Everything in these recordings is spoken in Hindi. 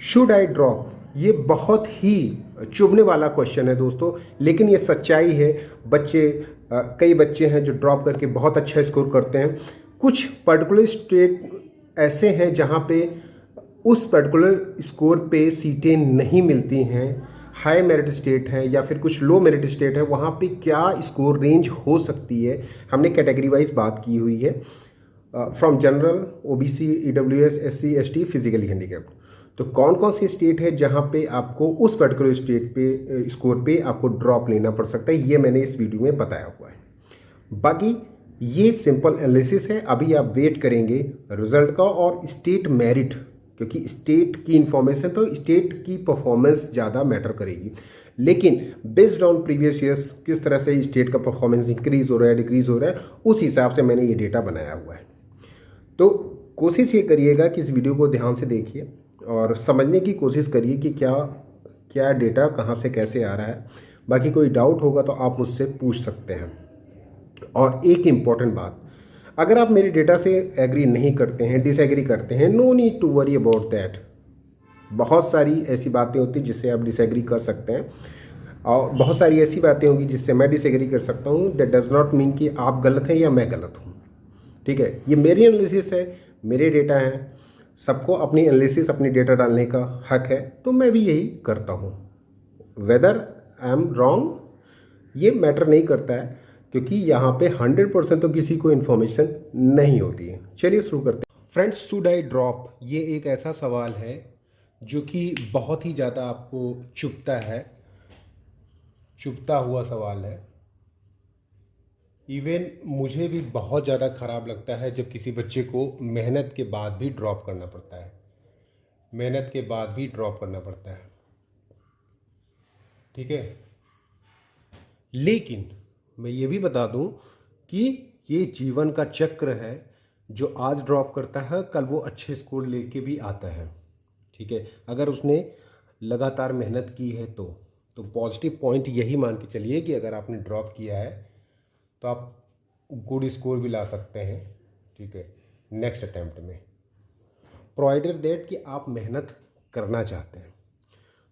शुड आई ड्रॉप, ये बहुत ही चुभने वाला क्वेश्चन है दोस्तों, लेकिन ये सच्चाई है। कई बच्चे हैं जो ड्रॉप करके बहुत अच्छा स्कोर करते हैं। कुछ पर्टिकुलर स्टेट ऐसे हैं जहाँ पे उस पर्टिकुलर स्कोर पे सीटें नहीं मिलती हैं। हाई मेरिट स्टेट है या फिर कुछ लो मेरिट स्टेट है, वहाँ पे क्या स्कोर रेंज हो सकती है, हमने कैटेगरी वाइज बात की हुई है। From general, OBC, EWS, SC, ST, physically handicapped. तो कौन कौन सी स्टेट है जहां पे आपको उस पर्टिकुलर स्टेट पे स्कोर पे आपको ड्रॉप लेना पड़ सकता है, ये मैंने इस वीडियो में बताया हुआ है। बाकी ये सिंपल एनालिसिस है, अभी आप वेट करेंगे रिजल्ट का और स्टेट मेरिट, क्योंकि स्टेट की इंफॉर्मेशन तो स्टेट की परफॉर्मेंस ज़्यादा मैटर करेगी। लेकिन बेस्ड ऑन प्रीवियस ईयर्स किस तरह से स्टेट का परफॉर्मेंस इंक्रीज हो रहा है, डिक्रीज हो रहा है, उस हिसाब से मैंने ये डेटा बनाया हुआ है। तो कोशिश ये करिएगा कि इस वीडियो को ध्यान से देखिए और समझने की कोशिश करिए कि क्या क्या डेटा कहाँ से कैसे आ रहा है। बाकी कोई डाउट होगा तो आप मुझसे पूछ सकते हैं। और एक इम्पॉर्टेंट बात, अगर आप मेरे डेटा से एग्री नहीं करते हैं, डिसएग्री करते हैं, no need to worry about that. बहुत सारी ऐसी बातें होती हैं जिससे आप डिसएग्री कर सकते हैं और बहुत सारी ऐसी बातें होंगी जिससे मैं डिसएग्री कर सकता हूँ। दैट डज नॉट मीन कि आप गलत हैं या मैं गलत हूँ। ठीक है, ये मेरी एनालिसिस है, मेरे डेटा हैं। सबको अपनी एनालिसिस, अपनी डेटा डालने का हक है, तो मैं भी यही करता हूँ। वेदर आई एम रॉन्ग ये मैटर नहीं करता है, क्योंकि यहाँ पे 100% तो किसी को इन्फॉर्मेशन नहीं होती है। चलिए शुरू करते हैं। फ्रेंड्स, शुड आई ड्रॉप, ये एक ऐसा सवाल है जो कि बहुत ही ज़्यादा आपको चुभता हुआ सवाल है। इवन मुझे भी बहुत ज़्यादा ख़राब लगता है जब किसी बच्चे को मेहनत के बाद भी ड्रॉप करना पड़ता है। ठीक है, लेकिन मैं ये भी बता दूं कि ये जीवन का चक्र है। जो आज ड्रॉप करता है कल वो अच्छे स्कोर लेके भी आता है। ठीक है, अगर उसने लगातार मेहनत की है तो पॉजिटिव पॉइंट यही मान के चलिए कि अगर आपने ड्रॉप किया है तो आप गुड स्कोर भी ला सकते हैं। ठीक है, नेक्स्ट अटैम्प्ट में, प्रोवाइडर दैट कि आप मेहनत करना चाहते हैं।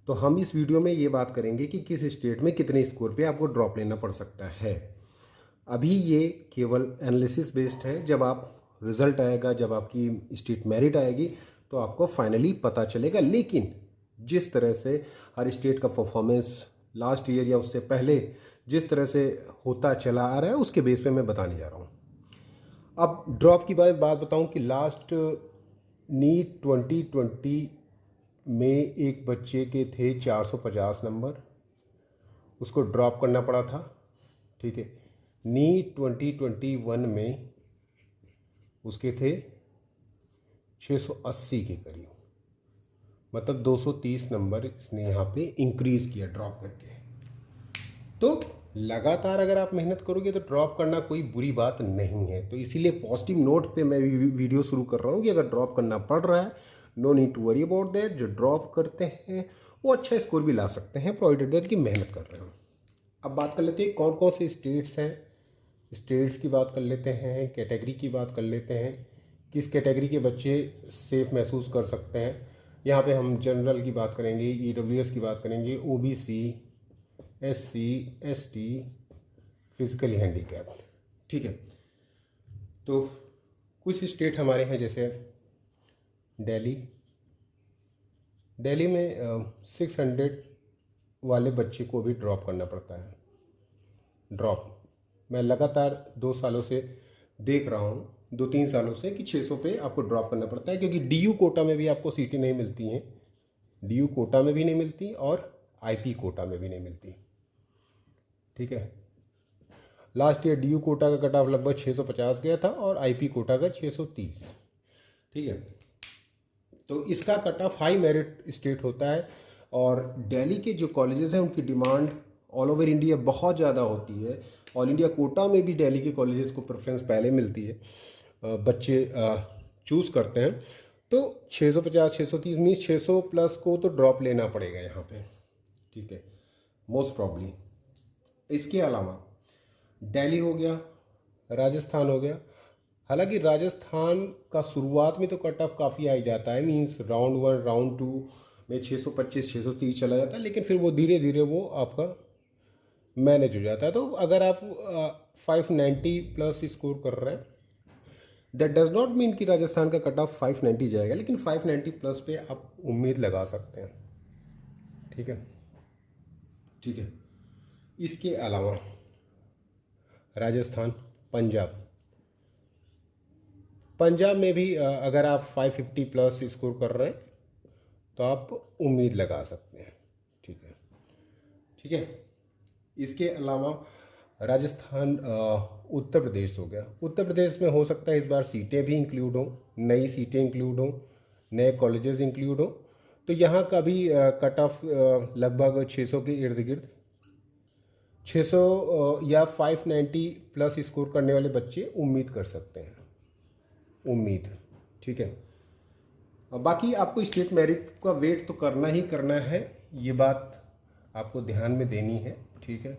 तो हम इस वीडियो में ये बात करेंगे कि किस स्टेट में कितने स्कोर पे आपको ड्रॉप लेना पड़ सकता है। अभी ये केवल एनालिसिस बेस्ड है। जब आप रिज़ल्ट आएगा, जब आपकी स्टेट मेरिट आएगी, तो आपको फाइनली पता चलेगा। लेकिन जिस तरह से हर स्टेट का परफॉर्मेंस लास्ट ईयर या उससे पहले जिस तरह से होता चला आ रहा है, उसके बेस पे मैं बताने जा रहा हूँ। अब ड्रॉप की बात बताऊँ कि लास्ट नीट 2020 में एक बच्चे के थे 450 नंबर, उसको ड्रॉप करना पड़ा था। ठीक है, नीट 2021 में उसके थे 680 के करीब, मतलब 230 नंबर इसने यहाँ पे इंक्रीज़ किया ड्रॉप करके। तो लगातार अगर आप मेहनत करोगे तो ड्रॉप करना कोई बुरी बात नहीं है। तो इसीलिए पॉजिटिव नोट पे मैं वीडियो शुरू कर रहा हूँ कि अगर ड्रॉप करना पड़ रहा है, no need to worry about that. जो ड्रॉप करते हैं वो अच्छा स्कोर भी ला सकते हैं, प्रोवाइडेड दैट की मेहनत कर रहे हो। अब बात कर लेते हैं कौन कौन से स्टेट्स हैं। स्टेट्स की बात कर लेते हैं, कैटेगरी की बात कर लेते हैं, किस कैटेगरी के बच्चे सेफ महसूस कर सकते हैं। यहाँ पे हम जनरल की बात करेंगे, ईडब्ल्यूएस की बात करेंगे, OBC, SC, ST, physically handicapped. ठीक है, तो कुछ स्टेट हमारे हैं जैसे दिल्ली में 600 वाले बच्चे को भी ड्रॉप करना पड़ता है। मैं लगातार 2 सालों से देख रहा हूँ, 2-3 सालों से, कि 600 पे आपको ड्रॉप करना पड़ता है, क्योंकि डीयू कोटा में भी आपको सीटें नहीं मिलती हैं। डीयू कोटा में भी नहीं मिलती और आईपी कोटा में भी नहीं मिलती। ठीक है, लास्ट ईयर डीयू कोटा का कट ऑफ लगभग 650 गया था और आईपी कोटा का 630। ठीक है, तो इसका cut off high merit state होता है। और दिल्ली के जो कॉलेजेस हैं उनकी डिमांड ऑल ओवर इंडिया बहुत ज़्यादा होती है। ऑल इंडिया कोटा में भी दिल्ली के कॉलेजेस को प्रेफरेंस पहले मिलती है, बच्चे चूज़ करते हैं। तो 650, 630 मीन्स 600 प्लस को तो ड्रॉप लेना पड़ेगा यहाँ पे। ठीक है, मोस्ट प्रॉब्ली। इसके अलावा दिल्ली हो गया, राजस्थान हो गया। हालांकि राजस्थान का शुरुआत में तो कट ऑफ काफ़ी हाई जाता है, मीन्स राउंड 1, राउंड 2 में 625 630 चला जाता है, लेकिन फिर वो धीरे धीरे वो आपका मैनेज हो जाता है। तो अगर आप 590 प्लस स्कोर कर रहे हैं, दैट डज नॉट मीन कि राजस्थान का कट ऑफ 590 जाएगा, लेकिन 590 प्लस पे आप उम्मीद लगा सकते हैं। ठीक है, ठीक है। इसके अलावा राजस्थान, पंजाब में भी अगर आप 550 प्लस स्कोर कर रहे हैं तो आप उम्मीद लगा सकते हैं। ठीक है, ठीक है। इसके अलावा राजस्थान, उत्तर प्रदेश हो गया। उत्तर प्रदेश में हो सकता है इस बार सीटें भी इंक्लूड हों, नई सीटें इंक्लूड हों, नए कॉलेजेस इंक्लूड हों। तो यहाँ का भी कट ऑफ लगभग 600 के इर्द गिर्द, 600 या 590 प्लस स्कोर करने वाले बच्चे उम्मीद कर सकते हैं, उम्मीद। ठीक है। बाकी आपको स्टेट मेरिट का वेट तो करना ही करना है, ये बात आपको ध्यान में देनी है। ठीक है,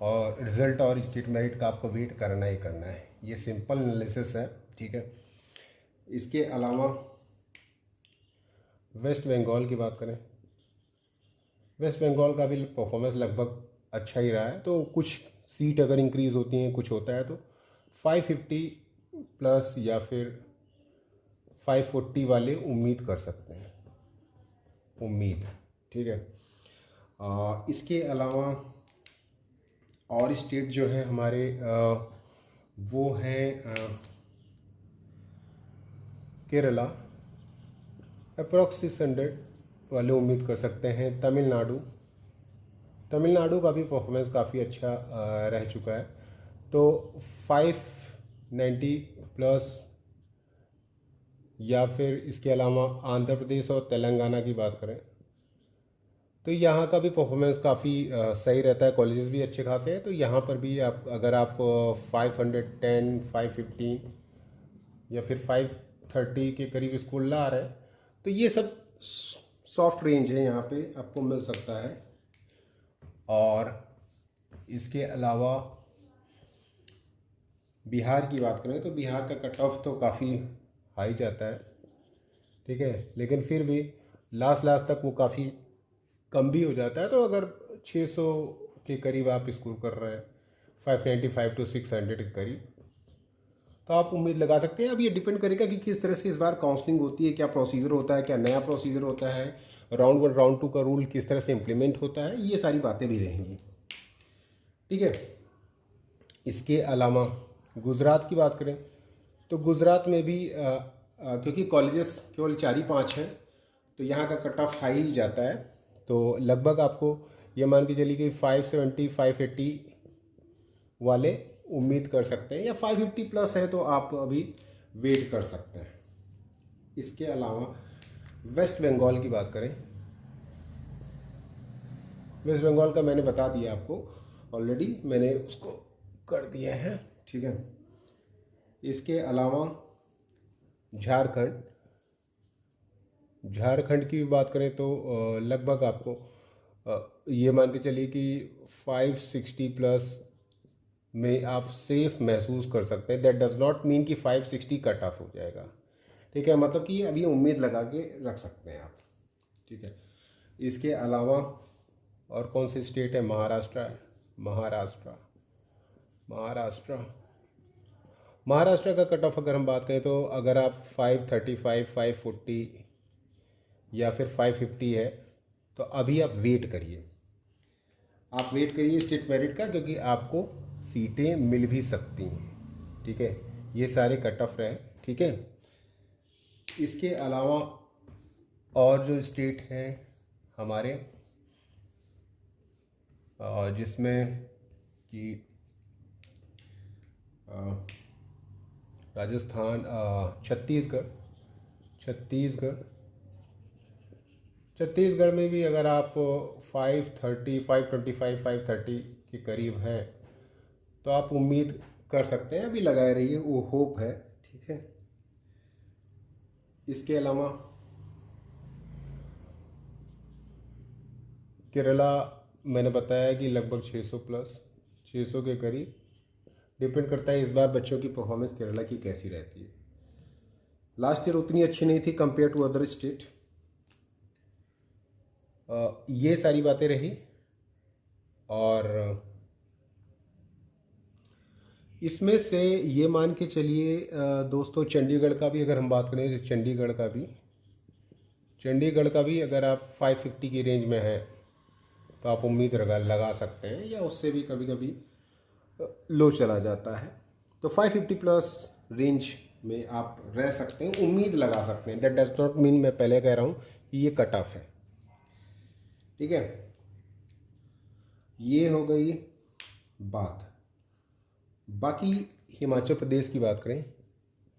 और रिज़ल्ट और स्टेट मेरिट का आपको वेट करना ही करना है, ये सिंपल एनालिसिस है। ठीक है। इसके अलावा वेस्ट बंगाल की बात करें, वेस्ट बंगाल का भी परफॉर्मेंस लगभग अच्छा ही रहा है। तो कुछ सीट अगर इंक्रीज़ होती हैं, कुछ होता है, तो 550 प्लस या फिर 540 वाले उम्मीद कर सकते हैं, उम्मीद। ठीक है। इसके अलावा और स्टेट जो है हमारे वो हैं केरला, अप्रॉक्स 600 वाले उम्मीद कर सकते हैं। तमिलनाडु का भी परफॉर्मेंस काफ़ी अच्छा रह चुका है, तो 590 प्लस। या फिर इसके अलावा आंध्र प्रदेश और तेलंगाना की बात करें तो यहाँ का भी परफॉर्मेंस काफ़ी सही रहता है, कॉलेजेस भी अच्छे खासे हैं। तो यहाँ पर भी आप अगर आप 510, 515 या फिर 530 के करीब स्कोर ला रहे हैं, तो ये सब सॉफ्ट रेंज है, यहाँ पे आपको मिल सकता है। और इसके अलावा बिहार की बात करें तो बिहार का कट ऑफ तो काफ़ी हाई जाता है। ठीक है, लेकिन फिर भी लास्ट तक वो काफ़ी कम भी हो जाता है। तो अगर 600 के करीब आप स्कोर कर रहे हैं, 595 to 600 के करीब, तो आप उम्मीद लगा सकते हैं। अब ये डिपेंड करेगा कि किस तरह से इस बार काउंसलिंग होती है, क्या प्रोसीजर होता है, क्या नया प्रोसीजर होता है, राउंड 1 राउंड 2 का रूल किस तरह से इम्प्लीमेंट होता है, ये सारी बातें भी रहेंगी। ठीक है। इसके अलावा गुजरात की बात करें तो गुजरात में भी क्योंकि कॉलेजेस केवल 4 ही 5 हैं, तो यहाँ का कट ऑफ हाई ही जाता है। तो लगभग आपको ये मान के चलिए कि 570 580 वाले उम्मीद कर सकते हैं, या 550 प्लस है तो आप अभी वेट कर सकते हैं। इसके अलावा वेस्ट बंगाल की बात करें, वेस्ट बंगाल का मैंने बता दिया आपको ऑलरेडी, मैंने उसको कर दिया है। ठीक है। इसके अलावा झारखंड की बात करें तो लगभग आपको ये मान के चलिए कि 560 प्लस में आप सेफ महसूस कर सकते हैं। दैट डज नॉट मीन कि 560 कट ऑफ हो जाएगा। ठीक है, मतलब कि अभी उम्मीद लगा के रख सकते हैं आप। ठीक है। इसके अलावा और कौन से स्टेट है, महाराष्ट्र का कट ऑफ अगर हम बात करें तो अगर आप 535 540 या फिर 550 है तो अभी आप वेट करिए, स्टेट मेरिट का, क्योंकि आपको सीटें मिल भी सकती हैं। ठीक है, ये सारे कट ऑफ रहे। ठीक है। इसके अलावा और जो स्टेट हैं हमारे जिसमें कि राजस्थान, छत्तीसगढ़ में भी अगर आप 530 525 530 के करीब हैं तो आप उम्मीद कर सकते हैं, अभी लगाए रहिए, वो होप है। ठीक है। इसके अलावा केरला मैंने बताया कि लगभग 600 प्लस, 600 के करीब। डिपेंड करता है इस बार बच्चों की परफॉर्मेंस केरला की कैसी रहती है। लास्ट ईयर उतनी अच्छी नहीं थी कंपेयर टू अदर स्टेट। ये सारी बातें रही। और इसमें से ये मान के चलिए दोस्तों, चंडीगढ़ का भी अगर हम बात करें तो चंडीगढ़ का भी अगर आप 550 की रेंज में है तो आप उम्मीद लगा सकते हैं, या उससे भी कभी कभी लो चला जाता है। तो 550 प्लस रेंज में आप रह सकते हैं, उम्मीद लगा सकते हैं। दैट डज नॉट मीन, मैं पहले कह रहा हूँ कि ये कट ऑफ है, ठीक है। ये हो गई बात। बाकी हिमाचल प्रदेश की बात करें,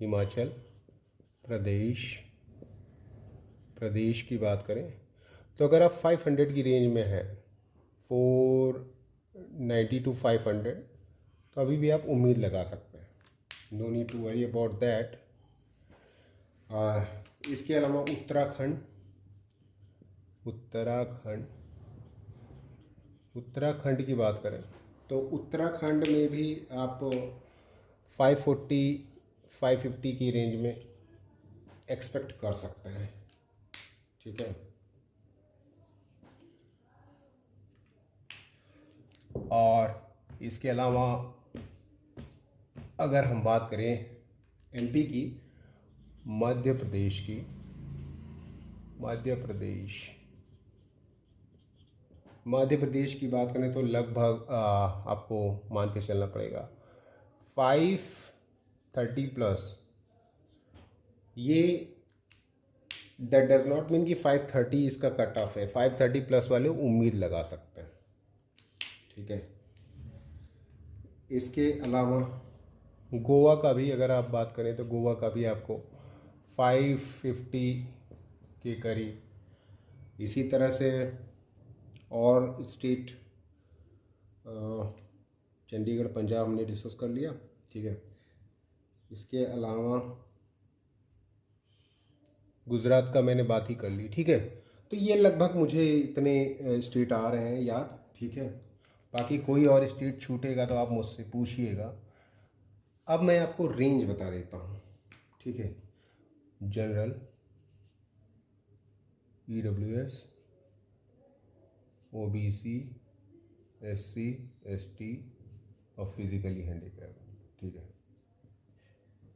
हिमाचल प्रदेश की बात करें तो अगर आप 500 की रेंज में है, 490 to 500, तो अभी भी आप उम्मीद लगा सकते हैं। No need to worry about that. इसके अलावा उत्तराखंड की बात करें तो उत्तराखंड में भी आप 540 550 की रेंज में एक्सपेक्ट कर सकते हैं, ठीक है। और इसके अलावा अगर हम बात करें एमपी की, मध्य प्रदेश की बात करें तो लगभग आपको मान के चलना पड़ेगा 530 प्लस। ये दैट डज नॉट मीन कि 530 इसका कट ऑफ है। 530 प्लस वाले उम्मीद लगा सकते हैं, ठीक है। इसके अलावा गोवा का भी अगर आप बात करें तो गोवा का भी आपको 550 के करीब। इसी तरह से और स्टेट, चंडीगढ़ पंजाब हमने डिस्कस कर लिया, ठीक है। इसके अलावा गुजरात का मैंने बात ही कर ली, ठीक है। तो ये लगभग मुझे इतने स्टेट आ रहे हैं याद, ठीक है। बाकी कोई और स्टेट छूटेगा तो आप मुझसे पूछिएगा। अब मैं आपको रेंज बता देता हूँ, ठीक है। General, EWS, OBC, SC, ST और फिजिकली हैंडीकैप, ठीक है।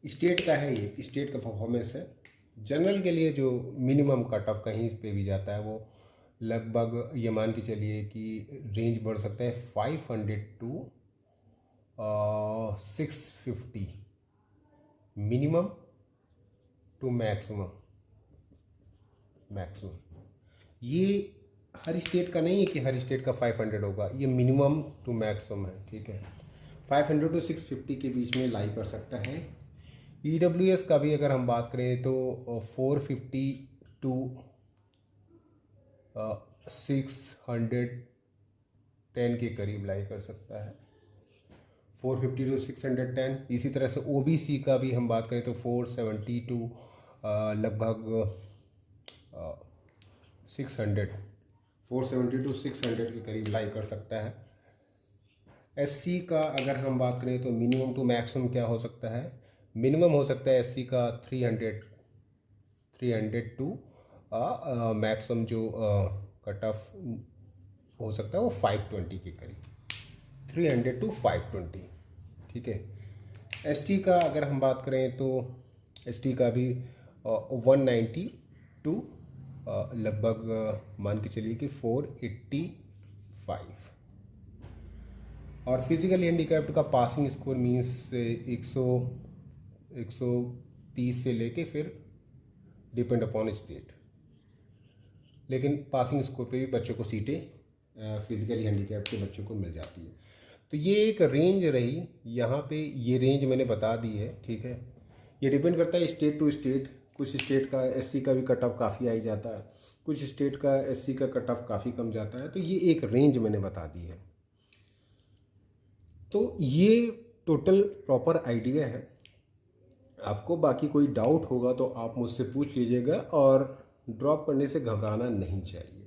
स्टेट का है, ये स्टेट का परफॉर्मेंस है। जनरल के लिए जो मिनिमम कट ऑफ कहीं पे भी जाता है वो लगभग ये मान के चलिए कि रेंज बढ़ सकता है 500 to 650 मिनिमम टू मैक्सिमम। ये हर स्टेट का नहीं है कि हर स्टेट का 500 होगा, ये मिनिमम टू मैक्सिमम है, ठीक है। 500 to 650 के बीच में लाई कर सकता है। EWS का भी अगर हम बात करें तो 450 to 610 के करीब लाई कर सकता है, 450 to 610। इसी तरह से OBC का भी हम बात करें तो 470 to लगभग 600, 470 to 600 के करीब लाई कर सकता है। SC का अगर हम बात करें तो मिनिमम टू मैक्सिमम क्या हो सकता है, मिनिमम हो सकता है SC का 300 टू मैक्सिमम जो कट ऑफ हो सकता है वो 520 के करीब, 300 to 520, ठीक है। ST का अगर हम बात करें तो ST का भी 190 टू लगभग मान के चलिए कि 485। और फिजिकल हैंडीकैप्ड का पासिंग स्कोर मीन्स 130 से लेके फिर डिपेंड अपॉन स्टेट, लेकिन पासिंग स्कोर पे भी बच्चों को सीटें फिजिकली हैंडीकैप्ड के बच्चों को मिल जाती है। तो ये एक रेंज रही, यहाँ पे ये रेंज मैंने बता दी है, ठीक है। ये डिपेंड करता है स्टेट टू स्टेट। कुछ स्टेट का SC का भी कट ऑफ काफ़ी आई जाता है, कुछ स्टेट का SC का कट ऑफ काफ़ी कम जाता है। तो ये एक रेंज मैंने बता दी है। तो ये टोटल प्रॉपर आइडिया है आपको। बाकी कोई डाउट होगा तो आप मुझसे पूछ लीजिएगा, और ड्रॉप करने से घबराना नहीं चाहिए।